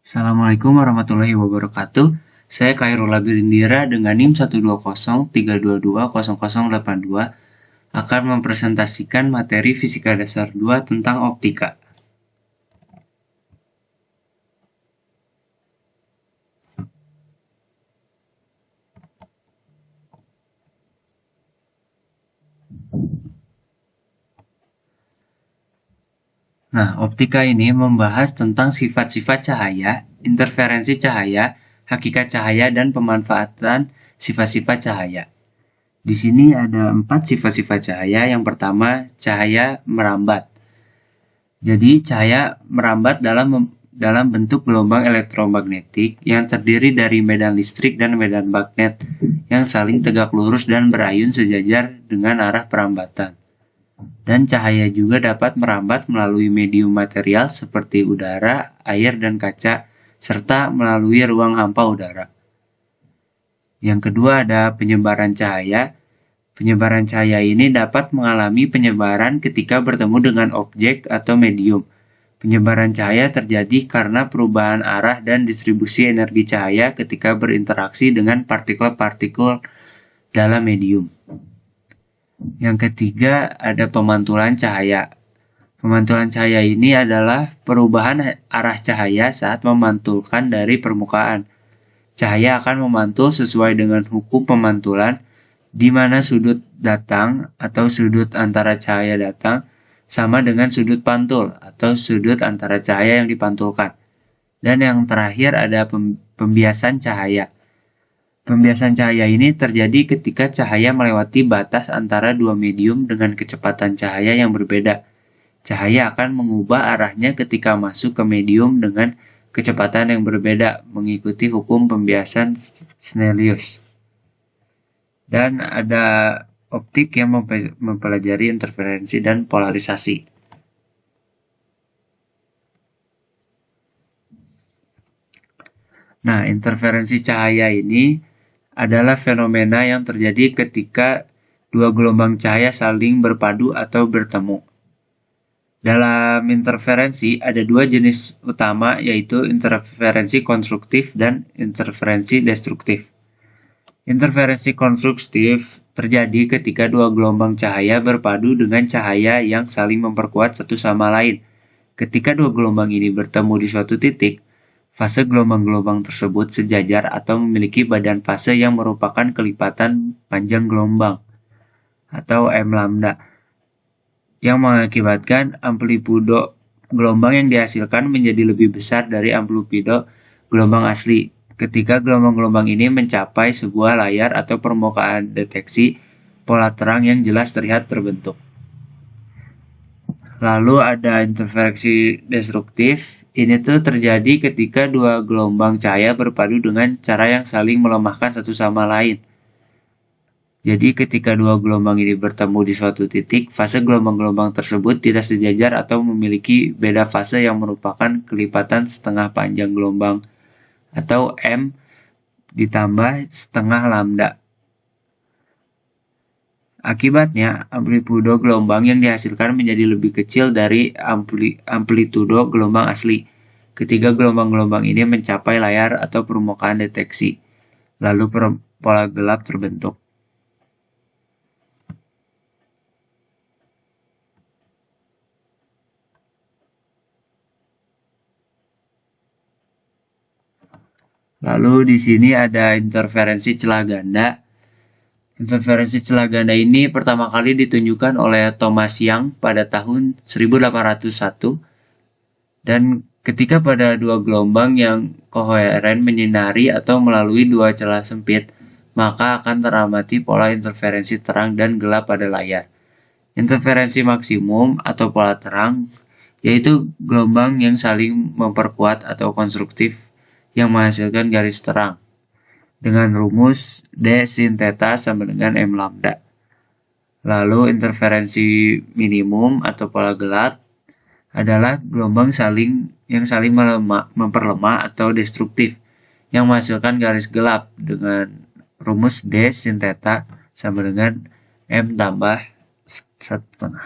Assalamualaikum warahmatullahi wabarakatuh. Saya Khairul Abirindira dengan NIM 12032220082 akan mempresentasikan materi Fisika Dasar 2 tentang optika. Nah, optika ini membahas tentang sifat-sifat cahaya, interferensi cahaya, hakikat cahaya, dan pemanfaatan sifat-sifat cahaya. Di sini ada 4 sifat-sifat cahaya. Yang pertama, cahaya merambat. Jadi, cahaya merambat dalam bentuk gelombang elektromagnetik yang terdiri dari medan listrik dan medan magnet yang saling tegak lurus dan berayun sejajar dengan arah perambatan. Dan cahaya juga dapat merambat melalui medium material seperti udara, air, dan kaca, serta melalui ruang hampa udara. Yang kedua ada penyebaran cahaya. Penyebaran cahaya ini dapat mengalami penyebaran ketika bertemu dengan objek atau medium. Penyebaran cahaya terjadi karena perubahan arah dan distribusi energi cahaya ketika berinteraksi dengan partikel-partikel dalam medium. Yang ketiga ada pemantulan cahaya. Pemantulan cahaya ini adalah perubahan arah cahaya saat memantulkan dari permukaan. Cahaya akan memantul sesuai dengan hukum pemantulan, di mana sudut datang atau sudut antara cahaya datang sama dengan sudut pantul atau sudut antara cahaya yang dipantulkan. Dan yang terakhir ada pembiasan cahaya. Pembiasan cahaya ini terjadi ketika cahaya melewati batas antara dua medium dengan kecepatan cahaya yang berbeda. Cahaya akan mengubah arahnya ketika masuk ke medium dengan kecepatan yang berbeda mengikuti hukum pembiasan Snellius. Dan ada optik yang mempelajari interferensi dan polarisasi. Nah, interferensi cahaya ini adalah fenomena yang terjadi ketika dua gelombang cahaya saling berpadu atau bertemu. Dalam interferensi ada dua jenis utama, yaitu interferensi konstruktif dan interferensi destruktif. Interferensi konstruktif terjadi ketika dua gelombang cahaya berpadu dengan cahaya yang saling memperkuat satu sama lain. Ketika dua gelombang ini bertemu di suatu titik, fase gelombang-gelombang tersebut sejajar atau memiliki badan fase yang merupakan kelipatan panjang gelombang atau M lambda, yang mengakibatkan amplitudo gelombang yang dihasilkan menjadi lebih besar dari amplitudo gelombang asli. Ketika gelombang-gelombang ini mencapai sebuah layar atau permukaan deteksi, pola terang yang jelas terlihat terbentuk. Lalu ada interferensi destruktif. Ini tuh terjadi ketika dua gelombang cahaya berpadu dengan cara yang saling melemahkan satu sama lain. Jadi ketika dua gelombang ini bertemu di suatu titik, fase gelombang-gelombang tersebut tidak sejajar atau memiliki beda fase yang merupakan kelipatan setengah panjang gelombang atau M ditambah setengah lambda. Akibatnya, amplitudo gelombang yang dihasilkan menjadi lebih kecil dari amplitudo gelombang asli ketika gelombang-gelombang ini mencapai layar atau permukaan deteksi. Lalu pola gelap terbentuk. Lalu di sini ada interferensi celah ganda. Interferensi celah ganda ini pertama kali ditunjukkan oleh Thomas Young pada tahun 1801, dan ketika pada dua gelombang yang koheren menyinari atau melalui dua celah sempit, maka akan teramati pola interferensi terang dan gelap pada layar. Interferensi maksimum atau pola terang yaitu gelombang yang saling memperkuat atau konstruktif yang menghasilkan garis terang dengan rumus D sin theta sama dengan M lambda. Lalu interferensi minimum atau pola gelap adalah gelombang yang saling memperlemah atau destruktif yang menghasilkan garis gelap dengan rumus D sin theta sama dengan M tambah 1/2.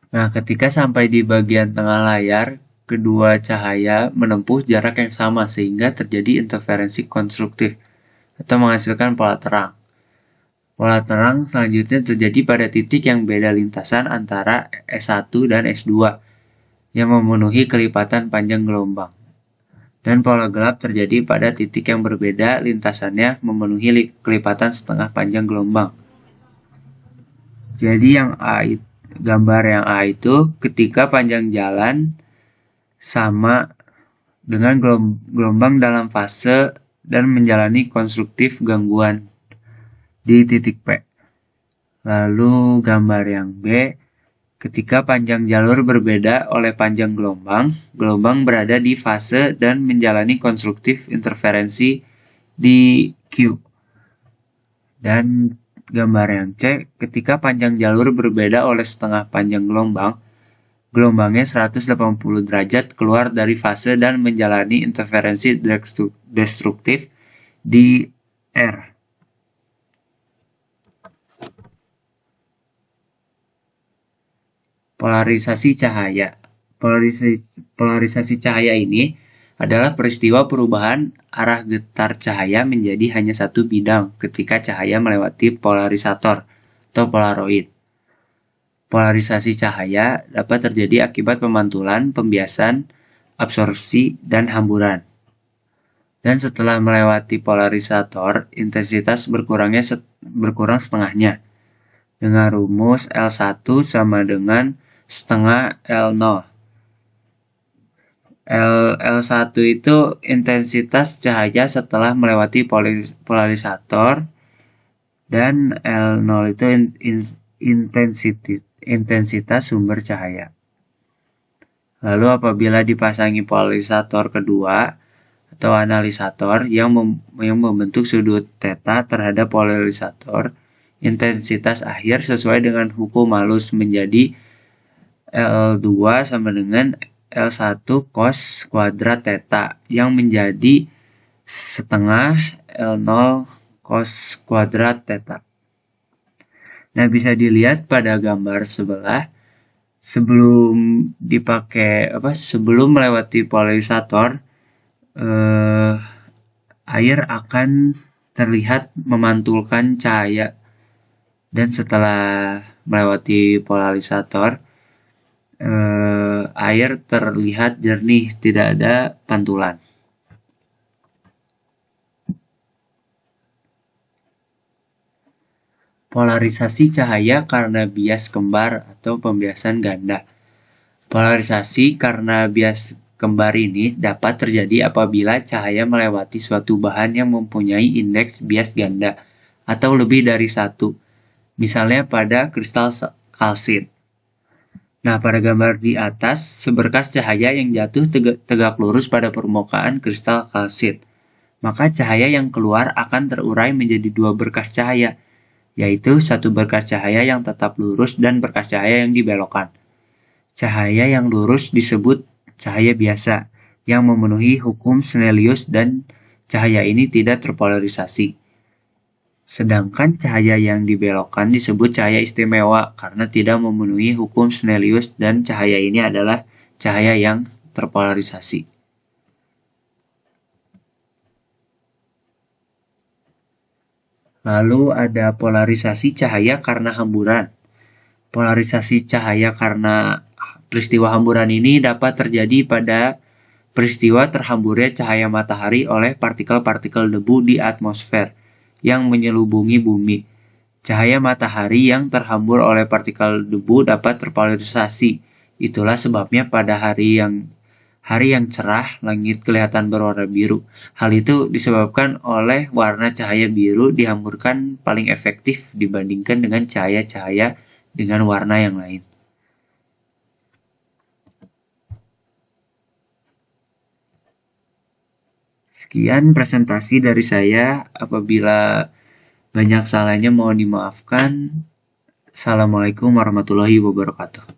Nah, ketika sampai di bagian tengah layar, kedua cahaya menempuh jarak yang sama sehingga terjadi interferensi konstruktif atau menghasilkan pola terang. Pola terang selanjutnya terjadi pada titik yang beda lintasan antara S1 dan S2 yang memenuhi kelipatan panjang gelombang. Dan pola gelap terjadi pada titik yang berbeda lintasannya memenuhi kelipatan setengah panjang gelombang. Jadi gambar yang A itu ketika panjang jalan sama dengan gelombang dalam fase dan menjalani konstruktif gangguan di titik P. Lalu gambar yang B, ketika panjang jalur berbeda oleh panjang gelombang, gelombang berada di fase dan menjalani konstruktif interferensi di Q. Dan gambar yang C, ketika panjang jalur berbeda oleh setengah panjang gelombang, gelombangnya 180 derajat keluar dari fase dan menjalani interferensi destruktif di R. Polarisasi cahaya. Polarisasi cahaya ini adalah peristiwa perubahan arah getar cahaya menjadi hanya satu bidang ketika cahaya melewati polarisator atau polaroid. Polarisasi cahaya dapat terjadi akibat pemantulan, pembiasan, absorpsi, dan hamburan. Dan setelah melewati polarisator, intensitas berkurang setengahnya dengan rumus L1 sama dengan setengah L0. L1 itu intensitas cahaya setelah melewati polarisator dan L0 itu intensitas sumber cahaya. Lalu apabila dipasangi polarisator kedua atau analisator yang membentuk sudut theta terhadap polarisator, intensitas akhir sesuai dengan hukum Malus menjadi L2 sama dengan L1 cos kuadrat theta yang menjadi setengah L0 cos kuadrat theta. Nah, bisa dilihat pada gambar sebelah sebelum melewati polarisator, air akan terlihat memantulkan cahaya, dan setelah melewati polarisator, air terlihat jernih, tidak ada pantulan. Polarisasi cahaya karena bias kembar atau pembiasan ganda. Polarisasi karena bias kembar ini dapat terjadi apabila cahaya melewati suatu bahan yang mempunyai indeks bias ganda atau lebih dari satu, misalnya pada kristal kalsit. Nah, pada gambar di atas, seberkas cahaya yang jatuh tegak lurus pada permukaan kristal kalsit. Maka cahaya yang keluar akan terurai menjadi dua berkas cahaya, yaitu satu berkas cahaya yang tetap lurus dan berkas cahaya yang dibelokkan. Cahaya yang lurus disebut cahaya biasa, yang memenuhi hukum Snellius dan cahaya ini tidak terpolarisasi. Sedangkan cahaya yang dibelokkan disebut cahaya istimewa karena tidak memenuhi hukum Snellius dan cahaya ini adalah cahaya yang terpolarisasi. Lalu ada polarisasi cahaya karena hamburan. Polarisasi cahaya karena peristiwa hamburan ini dapat terjadi pada peristiwa terhamburnya cahaya matahari oleh partikel-partikel debu di atmosfer yang menyelubungi bumi. Cahaya matahari yang terhambur oleh partikel debu dapat terpolarisasi. Itulah sebabnya pada hari yang cerah, langit kelihatan berwarna biru. Hal itu disebabkan oleh warna cahaya biru dihamburkan paling efektif dibandingkan dengan cahaya-cahaya dengan warna yang lain. Sekian presentasi dari saya. Apabila banyak salahnya mohon dimaafkan. Assalamualaikum warahmatullahi wabarakatuh.